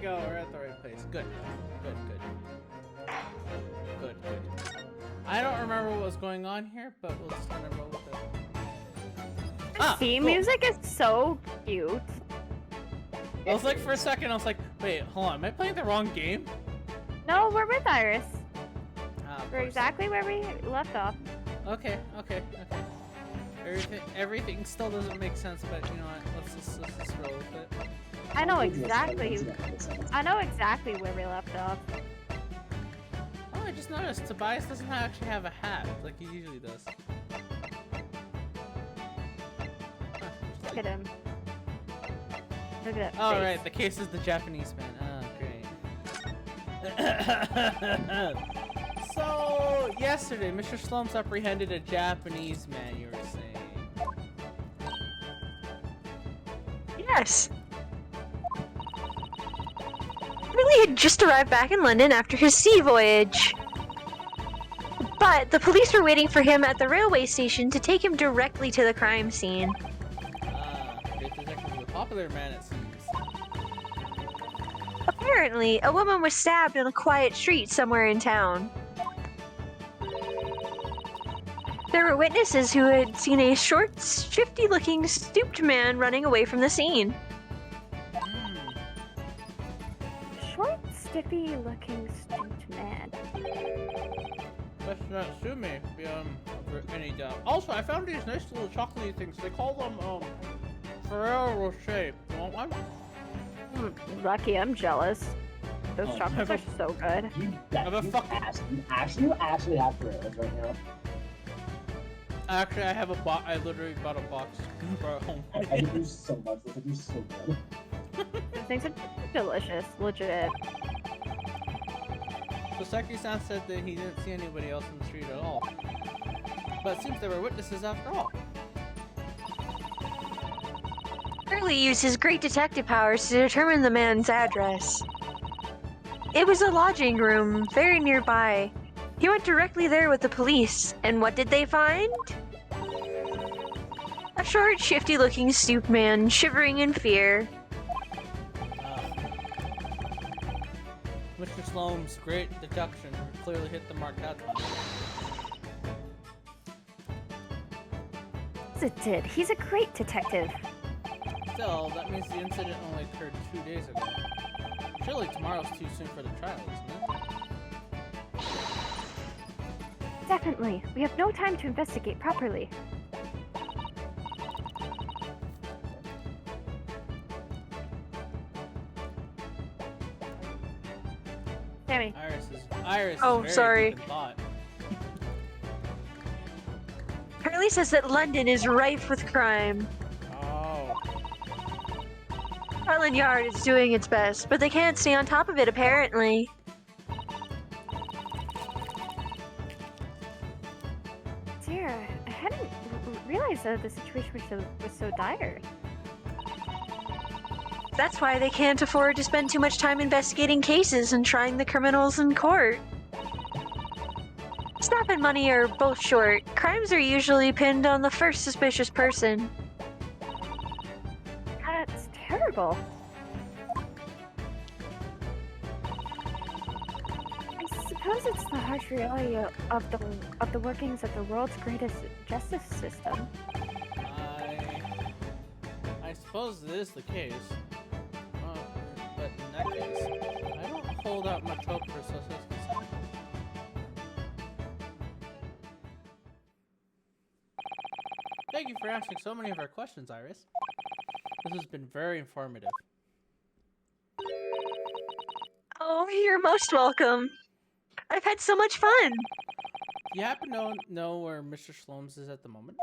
go. We're at the right place. Good. Good, good. Good, good. I don't remember what was going on here, but we'll just kind of roll with it. The theme music is so cute. I was like, for a second, I was like, wait, hold on. Am I playing the wrong game? No, we're with Iris. We're course. exactly where we left off. Okay, okay, okay. Everything still doesn't make sense, but you know what? Let's just roll with it. I know exactly. I know exactly where we left off. Oh, I just noticed Tobias doesn't actually have a hat like he usually does. Look at him. Look at that Oh, face. right. The case is the Japanese man. Oh, great. So, yesterday, Mr. Slumps apprehended a Japanese man, you were saying. Yes. Really had just arrived back in London after his sea voyage. But the police were waiting for him at the railway station to take him directly to the crime scene. Great detective is a popular man, it seems. Apparently, a woman was stabbed on a quiet street somewhere in town. There were witnesses who had seen a short, shifty-looking, stooped man running away from the scene. Short, stiffy-looking, stooped man. Let's not sue me beyond any doubt. Also, I found these nice little chocolatey things. They call them, Ferrero Rocher. You want one? Lucky, I'm jealous. Those Oh, chocolates are so good. You actually have Ferreros right now. Actually, I have a box. I literally bought a box for home. I do so much. This would be so good. Those things are delicious, legit. So Seki-san said that he didn't see anybody else in the street at all. But it seems there were witnesses after all. Hurley used his great detective powers to determine the man's address. It was a lodging room very nearby. He went directly there with the police, and what did they find? A short, shifty-looking stooped man, shivering in fear. Mr. Sloane's great deduction clearly hit the mark that time. Yes, it did. He's a great detective. Still, that means the incident only occurred 2 days ago. Surely tomorrow's too soon for the trial, isn't it? Definitely. We have no time to investigate properly. Sammy. Iris Oh, is very sorry. deep in thought. Hurley says that London is rife with crime. Oh. Scotland Yard is doing its best, but they can't stay on top of it apparently. Dear, I hadn't realized that the situation was so dire. That's why they can't afford to spend too much time investigating cases and trying the criminals in court. Staff and money are both short. Crimes are usually pinned on the first suspicious person. That's terrible. I suppose it's the harsh reality of the workings of the world's greatest justice system. I suppose it is the case. But in that case, I don't hold out much hope for Soseki-san. Thank you for answering so many of our questions, Iris. This has been very informative. Oh, you're most welcome. I've had so much fun. Do you happen to know where Mr. Shlomes is at the moment?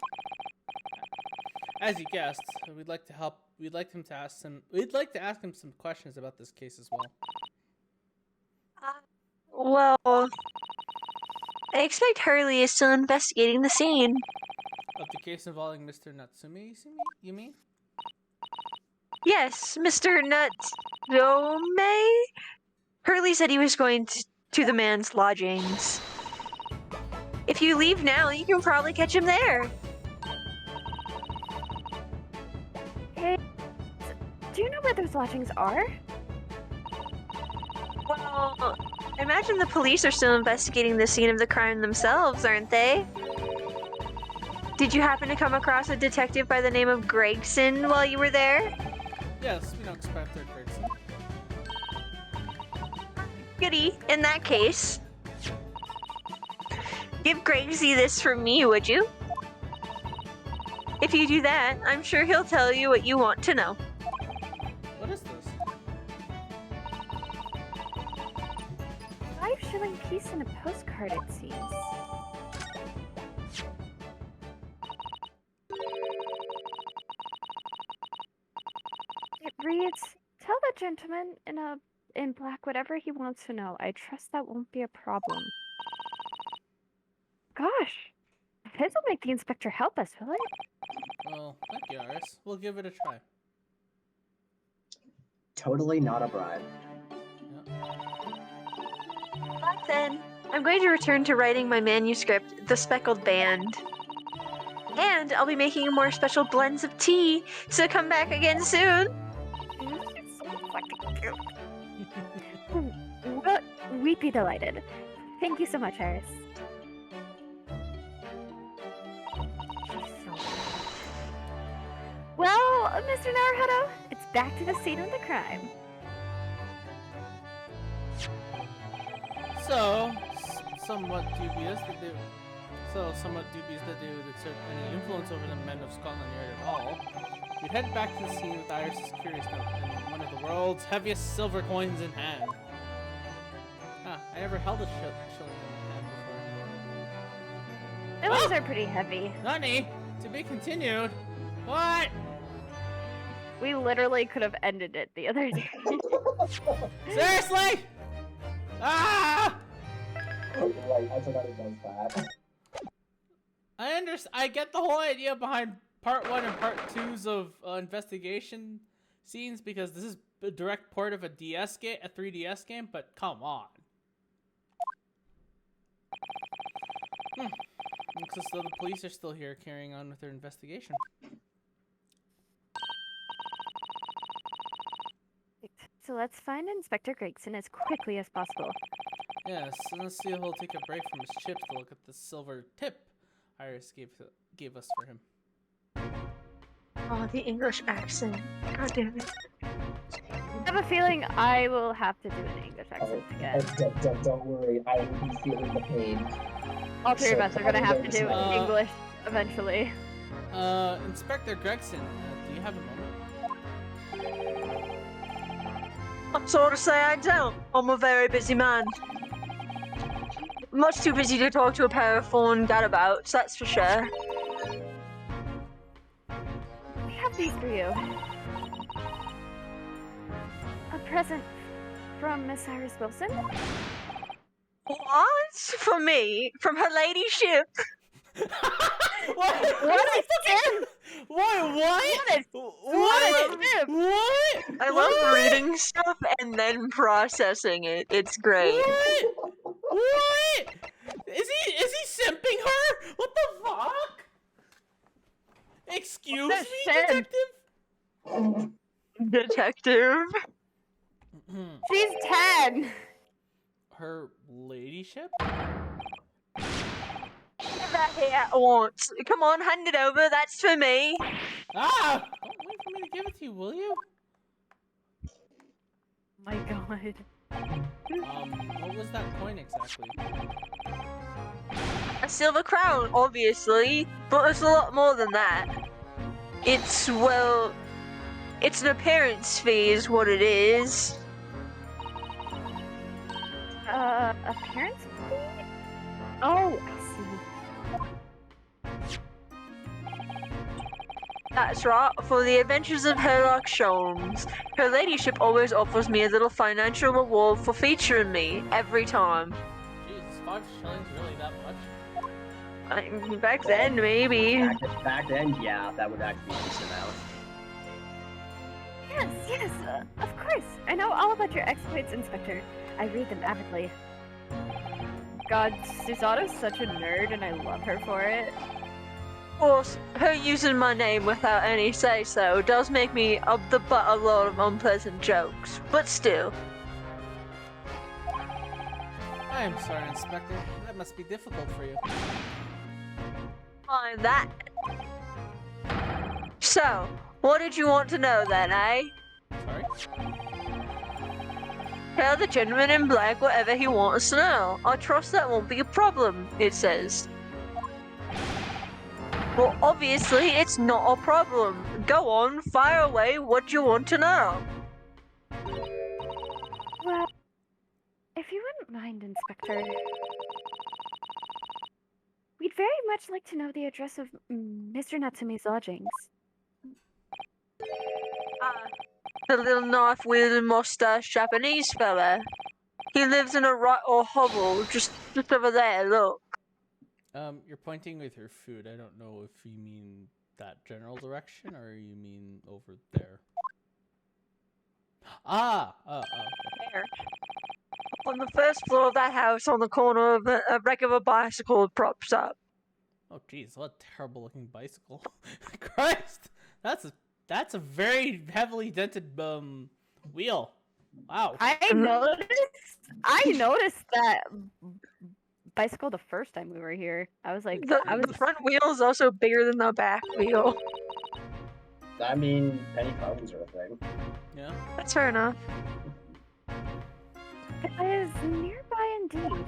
As you guessed, we'd like to help. We'd like to ask him some questions about this case as well. Well, I expect Hurley is still investigating the scene. Of the case involving Mr. Natsumi, you mean? Yes, Mr. Natsume? Hurley said he was going to the man's lodgings. If you leave now, you can probably catch him there. Hey, do you know where those lodgings are? imagine the police are still investigating the scene of the crime themselves, aren't they? Did you happen to come across a detective by the name of Gregson while you were there? Yes, we don't expect their Gregson. Goody, in that case. Give Gregsy this from me, would you? If you do that, I'm sure he'll tell you what you want to know. What is this? 5 shilling piece in a postcard, it seems. It reads, "Tell the gentleman in black whatever he wants to know. I trust that won't be a problem." Gosh, this will make the inspector help us, will it? Well, thank you, Iris. We'll give it a try. Totally not a bribe. But then, I'm going to return to writing my manuscript, The Speckled Band. And I'll be making more special blends of tea, so come back again soon. Well, we'd be delighted. Thank you so much, Iris. Well, Mr. Naruhodo, it's back to the scene of the crime. So, somewhat dubious that they would exert any influence over the men of Scotland Yard at all. We'd head back to the scene with Iris' curious note and one of the world's heaviest silver coins in hand. Ah, I never held a shilling in hand before. Those are pretty heavy. Nani, to be continued. What? We literally could have ended it the other day. Seriously? Ah! Right, I forgot it does that. I get the whole idea behind part 1 and part 2s of investigation scenes because this is a direct port of a 3DS game, but come on. Looks as though the police are still here carrying on with their investigation. So let's find Inspector Gregson as quickly as possible. Yes, and let's see if he'll take a break from his chips to look at the silver tip Iris gave us for him. Oh, the English accent. God damn it. I have a feeling I will have to do an English accent again. Don't worry, I will be feeling the pain. All three of us are gonna have to do Uh, English eventually. Inspector Gregson, do you have a moment? I'm sorry to say I don't. I'm a very busy man. Much too busy to talk to a pair of foreign gadabouts, that's for sure. We have these for you. A present from Miss Iris Wilson. What? For me? From her ladyship? What a tip! What? What What? a tip! What? I love reading stuff and then processing it. It's great. What? What? Is he simping her? What the fuck? Excuse What me, the shit? Detective? She's 10! Her ladyship? Get that here at once. Come on, hand it over. That's for me. Ah! Don't wait for me to give it to you, will you? My god. What was that coin exactly? A silver crown, obviously, but it's a lot more than that. It's, well, it's an appearance fee is what it is. Appearance fee? Oh, I see. That's right, for the adventures of Sherlock Holmes. Her ladyship always offers me a little financial reward for featuring me, every time. Jeez, 5 shillings really that much? Back then, maybe. Back then, yeah, that would actually be a decent amount. Yes, of course. I know all about your exploits, Inspector. I read them avidly. God, Susano's such a nerd and I love her for it. Of course, her using my name without any say-so does make me the butt of a lot of unpleasant jokes, but still. I'm sorry, Inspector. That must be difficult for you. On that. So, what did you want to know then, eh? Sorry? Tell the gentleman in black whatever he wants to know. I trust that won't be a problem, it says. Well, obviously, it's not a problem. Go on, fire away what you want to know. Well, if you wouldn't mind, Inspector, we'd very much like to know the address of Mr. Natsume's lodgings. The little knife wielding mustache Japanese fella. He lives in a right or hovel just over there, look. You're pointing with your food. I don't know if you mean that general direction or you mean over there. Okay. There. On the first floor of that house on the corner of a wreck of a bicycle props up. Oh, jeez, what a terrible looking bicycle. Christ! That's a very heavily dented, wheel. Wow. I noticed that bicycle the first time we were here. I was like, The front wheel is also bigger than the back wheel. I mean, penny phones are a thing. Yeah. That's fair enough. That is nearby indeed.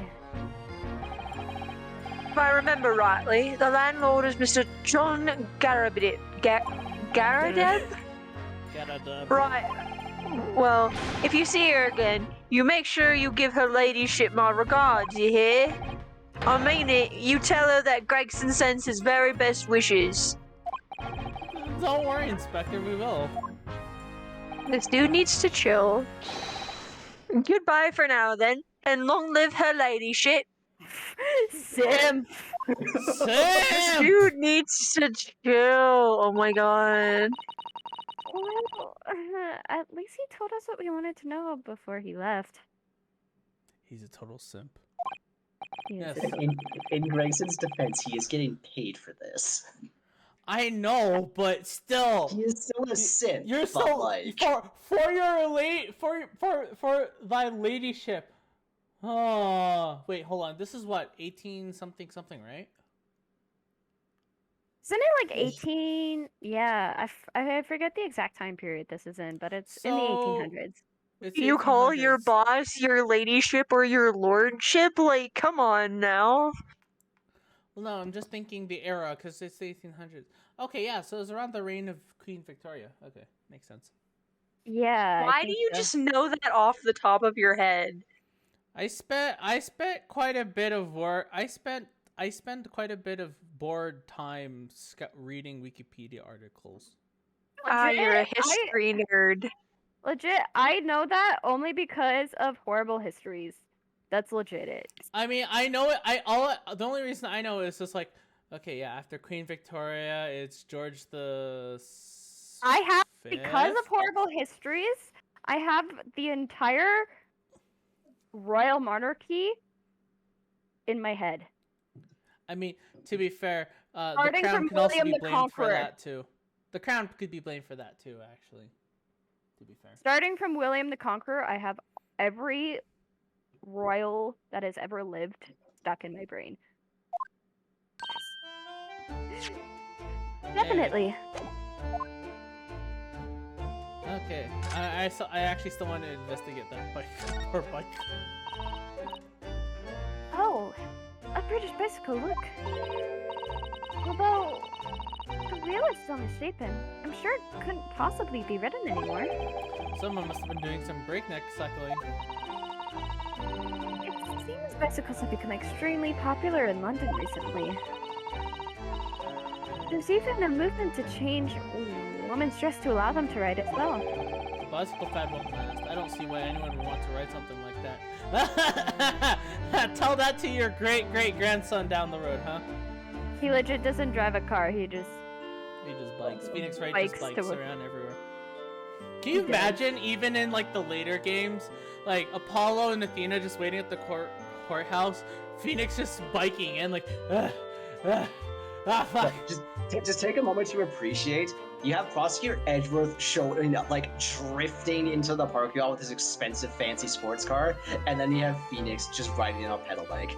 If I remember rightly, the landlord is Mr. John Garabit. Garadeb? Right. Well, if you see her again, you make sure you give her ladyship my regards, you hear? I mean it, you tell her that Gregson sends his very best wishes. Don't worry, Inspector, we will. This dude needs to chill. Goodbye for now, then, and long live her ladyship. Sim! This Sam! dude needs to chill. Oh my god. Well, at least he told us what we wanted to know before he left. He's a total simp. Yes. Yes. In Grayson's defense, he is getting paid for this. I know, but still. He is still a simp. You're but so like for your for thy ladyship. Oh, wait, hold on. This is what 18 something, right? Isn't it like 18? Yeah, I forget the exact time period this is in, but it's in the So- 1800s. It's You call your 1800s. boss your ladyship or your lordship? Like, come on now. Well, no, I'm just thinking the era because it's the 1800s. Okay, yeah, so it's around the reign of Queen Victoria. Okay, makes sense. Yeah. I Why do think you so. just know that off the top of your head? I spent quite a bit of work. I spent quite a bit of bored time reading Wikipedia articles. You're a Legit, history nerd. Legit, I know that only because of horrible histories. That's legit it. I mean, I know it. The only reason I know is just like, okay, yeah. After Queen Victoria, it's George the. I have, Fifth? because of horrible histories, I have the entire royal monarchy in my head. I mean, to be fair, the Starting crown from can also William be the blamed for Conqueror. that too. The crown could be blamed for that too, actually. To be fair. Starting from William the Conqueror, I have every royal that has ever lived stuck in my brain. Definitely. Okay, I actually still want to investigate that bike. Poor bike. Oh, a British bicycle, look. Although, the wheel is still misshapen, I'm sure it couldn't possibly be ridden anymore. Someone must have been doing some breakneck cycling. It seems bicycles have become extremely popular in London recently. There's even a movement to change women's dress to allow them to ride as well. The bicycle fad won't last. I don't see why anyone would want to ride something like that. Tell that to your great-great-grandson down the road, huh? He legit doesn't drive a car, he just bikes. Phoenix Wright Bikes just to bikes work. around everywhere. Can you imagine, even in like the later games, like Apollo and Athena just waiting at the courthouse, Phoenix just biking in, like, fuck. just take a moment to appreciate You have Prosecutor Edgeworth showing like drifting into the parking lot with his expensive fancy sports car, and then you have Phoenix just riding on a pedal bike.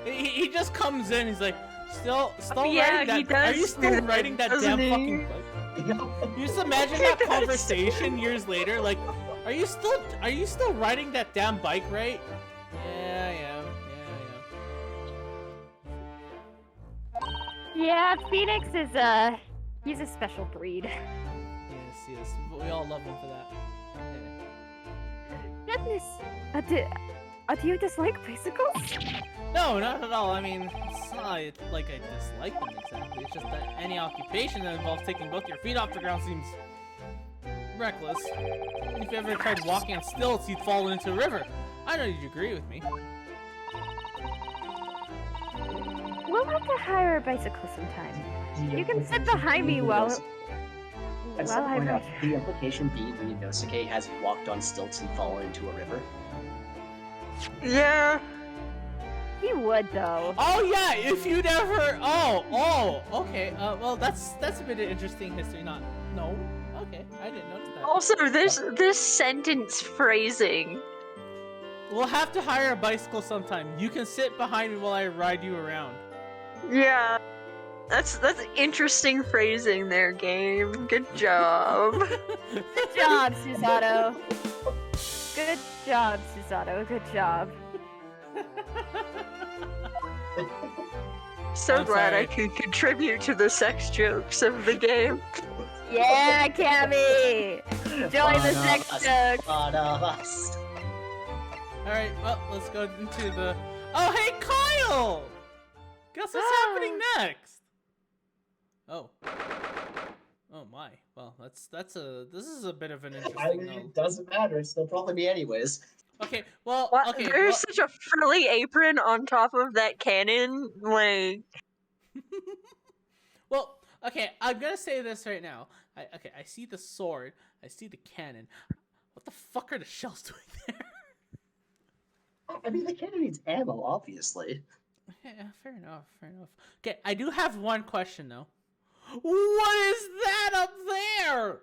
He just comes in. He's like, still yeah, riding he that. Are you does still do that, riding that doesn't damn he? fucking bike? You just imagine that conversation years later. Like, are you still riding that damn bike, right? Yeah, I am. Yeah, Phoenix is he's a special breed. Yes. We all love him for that. Yeah. Goodness, do you dislike bicycles? No, not at all. I mean, it's not like I dislike them exactly. It's just that any occupation that involves taking both your feet off the ground seems reckless. If you ever tried walking on stilts, you'd fall into a river. I know you'd agree with me. We'll have to hire a bicycle sometime. You can sit behind me while I just want to I point out, ride. the implication being that Inosuke has walked on stilts and fallen into a river. Yeah. He would though. Oh yeah, if you'd ever. Oh, okay. Well, that's a bit of interesting history. No. Okay, I didn't notice that. Also, this sentence phrasing. We'll have to hire a bicycle sometime. You can sit behind me while I ride you around. Yeah. That's interesting phrasing there, game. Good job. Good job, Susato. Good job, Susato. Good job. So I'm glad I sorry. could contribute to the sex jokes of the game. Yeah, Cammy! Join the sex jokes! One of us. Alright, well, let's go into the. Oh, hey, Kyle! Guess what's happening next? Oh. Oh my. Well, this is a bit of an I interesting mean, note. it doesn't matter. It's still probably me anyways. Okay, well, What? okay. There's such a frilly apron on top of that cannon. Like, Well, okay, I'm gonna say this right now. I see the sword, I see the cannon. What the fuck are the shells doing there? I mean, the cannon needs ammo, obviously. Yeah, fair enough. Okay, I do have one question though. What is that up there?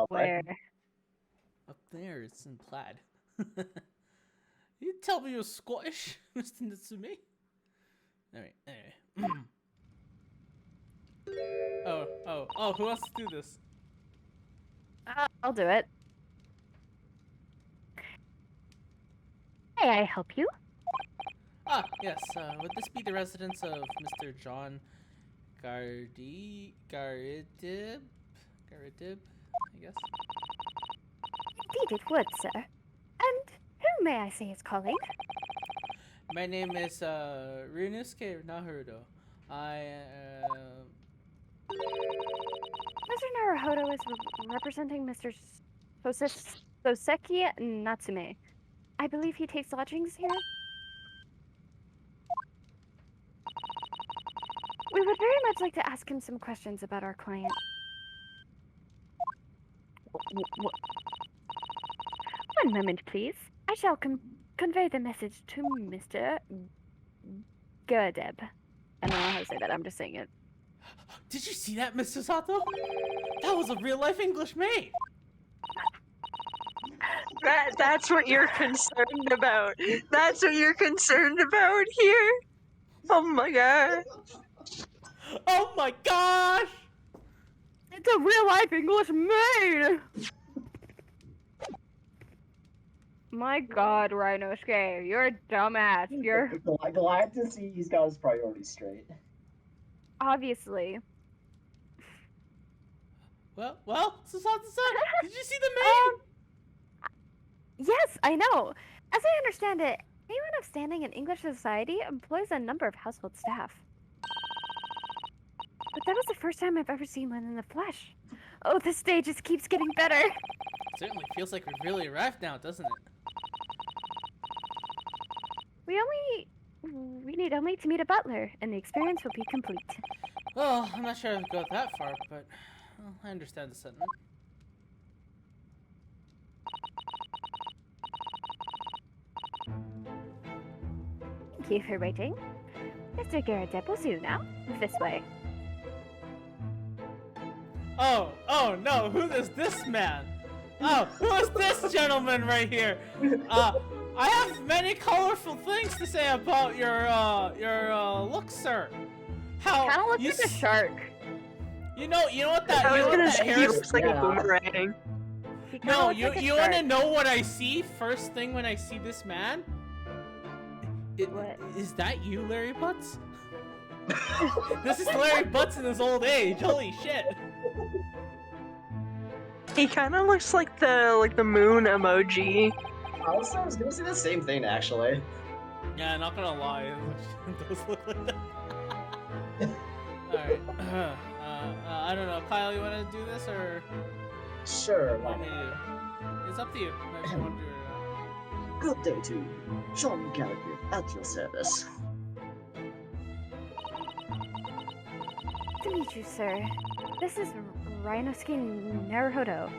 Where? Up there, it's in plaid. You tell me you're Scottish, Mr. Natsume? Alright, anyway. Oh, who wants to do this? I'll do it. May I help you? Ah, yes, would this be the residence of Mr. John Garidib, I guess? Indeed it would, sir. And who may I say is calling? My name is, Ryunosuke Naruto. Mr. Naruhodo is representing Mr. Soseki Natsume. I believe he takes lodgings here. We would very much like to ask him some questions about our client. One moment, please. I shall convey the message to Mr. Gerdeb. I don't know how to say that, I'm just saying it. Did you see that, Mr. Sato? That was a real-life English maid! that's what you're concerned about. That's what you're concerned about here. Oh my god. Oh my gosh! It's a real-life English maid! My god, Rhinosuke, you're a dumbass. You're glad to see he's got his priorities straight. obviously. Well, Sasato-san, did you see the maid? Yes, I know. As I understand it, anyone of standing in English society employs a number of household staff. But that was the first time I've ever seen one in the flesh. Oh, this day just keeps getting better. Certainly feels like we've really arrived now, doesn't it? We need only to meet a butler, and the experience will be complete. Well, I'm not sure I'd go that far, but well, I understand the sentiment. Thank you for waiting. Mr. Garrett Deposu now? This way. Oh no, who is this man? Oh, who is this gentleman right here? I have many colorful things to say about your look, sir. How Kind of looks you like a shark. You know what that I was gonna say he hair looks like a boomerang. He kinda No, looks you like a you want to shark. know what I see first thing when I see this man? What? Is that you, Larry Butts? This is Larry Butts in his old age. Holy shit! He kind of looks like the moon emoji. I was gonna say the same thing, actually. Yeah, not gonna lie, it does look like that. Alright. I don't know. Kyle, you want to do this or? Sure, What why do you not? do? It's up to you. If you want to do it. Good day to you. Sean Gallagher, at your service. To meet you, sir. This is Rhinosuke Naruhodo.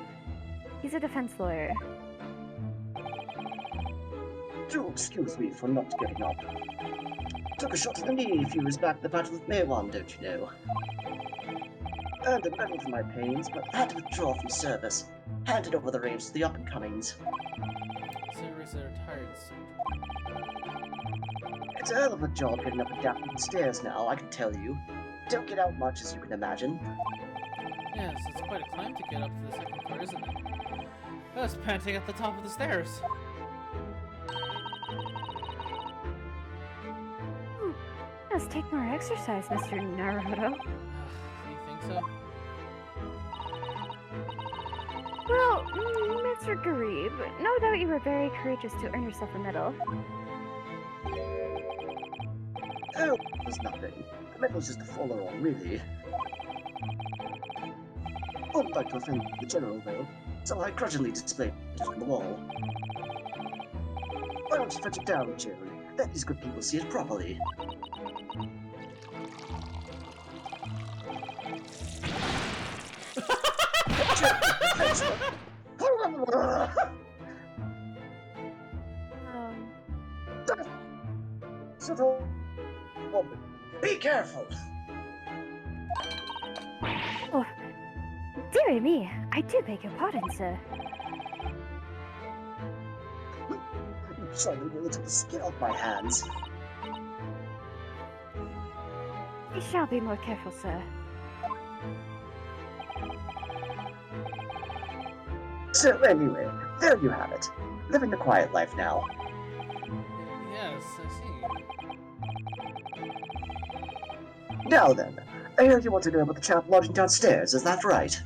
He's a defense lawyer. Do excuse me for not getting up. Took a shot at the knee a few years back at the Battle of Maywan, don't you know? Earned a medal for my pains, but had to withdraw from service. Handed over the reins to the up-and-comings. Service a retired soldier. It's a hell of a job getting up and down the stairs now, I can tell you. Don't get out much, as you can imagine. Yes, it's quite a climb to get up to the second floor, isn't it? I was panting at the top of the stairs. Let's take more exercise, Mr. Naruhodo. You think so? Well, Mr. Garib, no doubt you were very courageous to earn yourself a medal. Oh, it was nothing. The medal's just a follow-on, really. Wouldn't like to offend the general, though, so I grudgingly displayed it on the wall. Why don't you fetch it down, Jerry? Let these good people see it properly. Sort of woman. Be careful! Oh, dearie me, I do beg your pardon, sir. You surely nearly took the skin off my hands. We shall be more careful, sir. So anyway, there you have it. Living the quiet life now. Yes, I see. Now then, I hear you want to know about the chap lodging downstairs, is that right?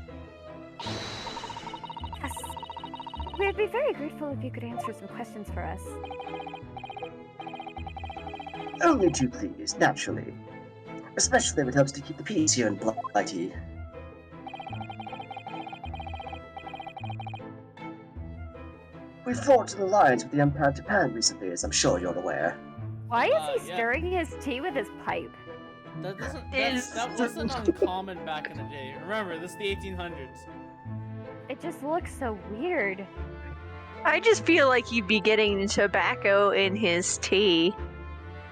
Yes. We'd be very grateful if you could answer some questions for us. Only too pleased, naturally. Especially if it helps to keep the peace here in Blighty. We forged an alliance with the Empire of Japan recently, as I'm sure you're aware. Why is he Yeah. stirring his tea with his pipe? That doesn't. Is- That wasn't uncommon back in the day. Remember, this is the 1800s. It just looks so weird. I just feel like he'd be getting tobacco in his tea.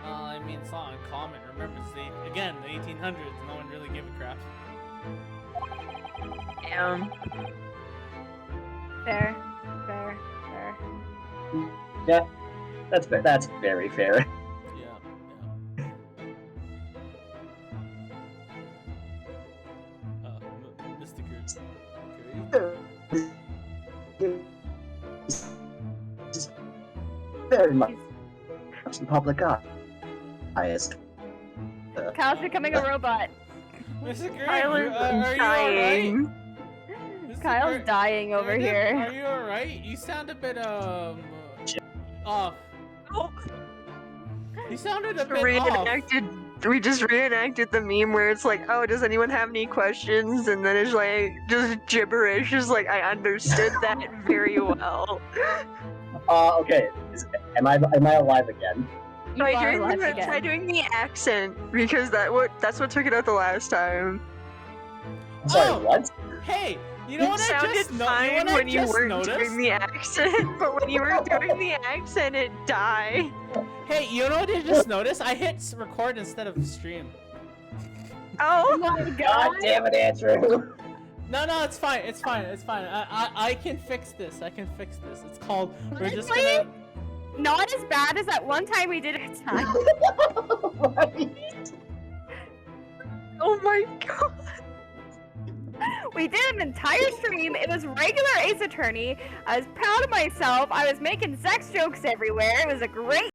I mean, it's not uncommon. Remember, it's again the 1800s. No one really gave a crap. Fair, fair, fair. Yeah, that's very fair. Yeah. Mr. Curry. Just very much in public eye. Highest. Kyle's becoming a robot. Mr. Curry, Tyler's are you alright? dying. Mr. Kyle's Curry, dying over here. Are you alright? You sound a bit off. Oh, You sounded a bit off. reenacted. We just reenacted the meme where it's like, "Oh, does anyone have any questions?" And then it's like just gibberish. It's like I understood that very well. Okay. Am I alive again? You Try are doing, alive the, again. try doing the accent because that's what took it out the last time. I'm sorry, Oh! what? Hey, You know It what I sounded just fine when you weren't noticed? doing the accent, but when you were doing the accent, it died. Hey, you know what I just noticed? I hit record instead of stream. Oh Oh, my God god! damn it, Andrew. No, it's fine. It's fine. It's fine. I can fix this. I can fix this. It's called. We're just Honestly, gonna. Not as bad as that one time we did it. Right. oh my god. We did an entire stream. It was regular Ace Attorney. I was proud of myself. I was making sex jokes everywhere. It was a great